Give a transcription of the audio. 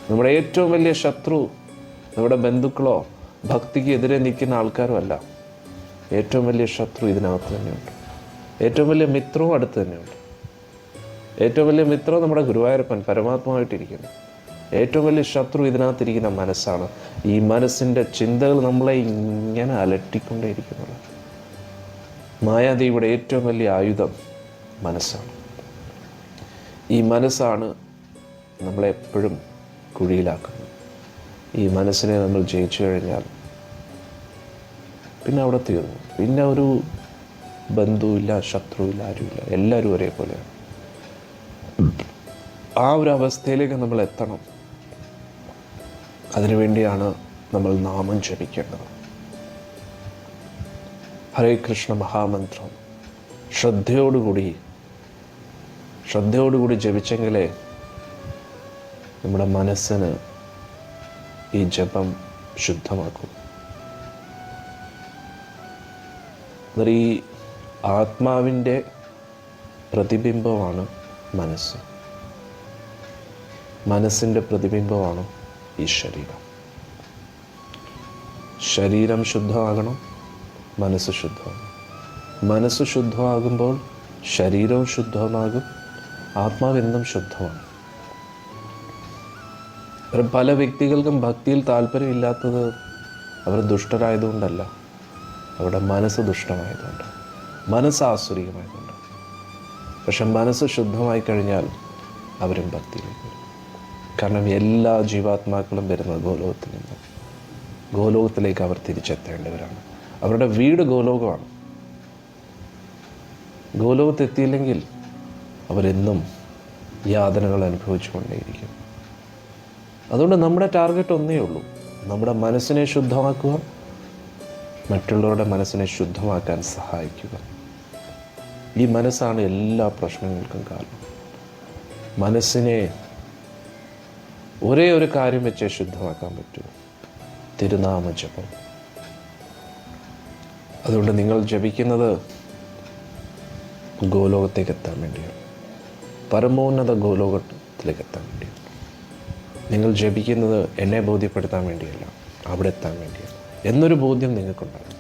നമ്മുടെ ഏറ്റവും വലിയ ശത്രു നമ്മുടെ ബന്ധുക്കളോ ഭക്തിക്ക് എതിരെ നിൽക്കുന്ന ആൾക്കാരും അല്ല. ഏറ്റവും വലിയ ശത്രു ഇതിനകത്ത് തന്നെയുണ്ട്. ഏറ്റവും വലിയ മിത്രവും അടുത്ത് തന്നെയുണ്ട്. ഏറ്റവും വലിയ മിത്രം നമ്മുടെ ഗുരുവായൂരപ്പൻ പരമാത്മാവായിട്ടിരിക്കുന്നു. ഏറ്റവും വലിയ ശത്രു ഇതിനകത്തിരിക്കുന്ന മനസ്സാണ്. ഈ മനസ്സിൻ്റെ ചിന്തകൾ നമ്മളെ ഇങ്ങനെ അലട്ടിക്കൊണ്ടേയിരിക്കുന്നത്. മായാദേവിയുടെ ഏറ്റവും വലിയ ആയുധം മനസ്സാണ്. ഈ മനസ്സാണ് നമ്മളെപ്പോഴും കുഴിയിലാക്കുന്നത്. ഈ മനസ്സിനെ നമ്മൾ ജയിച്ചു കഴിഞ്ഞാൽ പിന്നെ അവിടെ തീർന്നു. പിന്നെ ഒരു ബന്ധുവില്ല, ശത്രുവില്ല, ആരുമില്ല. എല്ലാവരും ഒരേപോലെയാണ്. ആ ഒരു അവസ്ഥയിലേക്ക് നമ്മൾ എത്തണം. അതിനുവേണ്ടിയാണ് നമ്മൾ നാമം ജപിക്കേണ്ടത്. ഹരേ കൃഷ്ണ മഹാമന്ത്രം ശ്രദ്ധയോടുകൂടി ജപിച്ചെങ്കിലേ നമ്മുടെ മനസ്സിന് ഈ ജപം ശുദ്ധമാക്കും. ഈ ആത്മാവിൻ്റെ പ്രതിബിംബമാണ് മനസ്സ്. മനസ്സിൻ്റെ പ്രതിബിംബമാണ് ഈ ശരീരം. ശരീരം ശുദ്ധമാകണം, മനസ്സ് ശുദ്ധമാകണം. മനസ്സ് ശുദ്ധമാകുമ്പോൾ ശരീരവും ശുദ്ധമാകും, ആത്മാവെന്നും ശുദ്ധമാണ്. പല വ്യക്തികൾക്കും ഭക്തിയിൽ താല്പര്യമില്ലാത്തത് അവർ ദുഷ്ടരായതുകൊണ്ടല്ല, അവരുടെ മനസ്സ് ദുഷ്ടമായതുകൊണ്ട്, മനസ്സ് ആസുരികമായതുകൊണ്ട്. പക്ഷെ മനസ്സ് ശുദ്ധമായി കഴിഞ്ഞാൽ അവരും ഭക്തിയിലേക്ക് വരും. കാരണം എല്ലാ ജീവാത്മാക്കളും വരുന്നത് ഗോലോകത്തിൽ നിന്ന്. ഗോലോകത്തിലേക്ക് അവർ തിരിച്ചെത്തേണ്ടവരാണ്. അവരുടെ വീട് ഗോലോകമാണ്. ഗോലോകത്തെത്തിയില്ലെങ്കിൽ അവരെന്നും യാതനകൾ അനുഭവിച്ചു കൊണ്ടേയിരിക്കും. അതുകൊണ്ട് നമ്മുടെ ടാർഗറ്റ് ഒന്നേ ഉള്ളൂ, നമ്മുടെ മനസ്സിനെ ശുദ്ധമാക്കുക, മറ്റുള്ളവരുടെ മനസ്സിനെ ശുദ്ധമാക്കാൻ സഹായിക്കുക. ഈ മനസ്സാണ് എല്ലാ പ്രശ്നങ്ങൾക്കും കാരണം. മനസ്സിനെ ഒരേ ഒരു കാര്യം വെച്ചേ ശുദ്ധമാക്കാൻ പറ്റൂ, തിരുനാമജപം. അതുകൊണ്ട് നിങ്ങൾ ജപിക്കുന്നത് ഗോലോകത്തേക്ക് എത്താൻ വേണ്ടിയാണ്, പരമോന്നത ഗോലോകത്തിലേക്ക് എത്താൻ വേണ്ടിയാണ്. നിങ്ങൾ ജപിക്കുന്നത് എന്നെ ബോധ്യപ്പെടുത്താൻ വേണ്ടിയല്ല, അവിടെ എത്താൻ വേണ്ടിയാണ് എന്നൊരു ബോധ്യം നിങ്ങൾക്കുണ്ടാകും.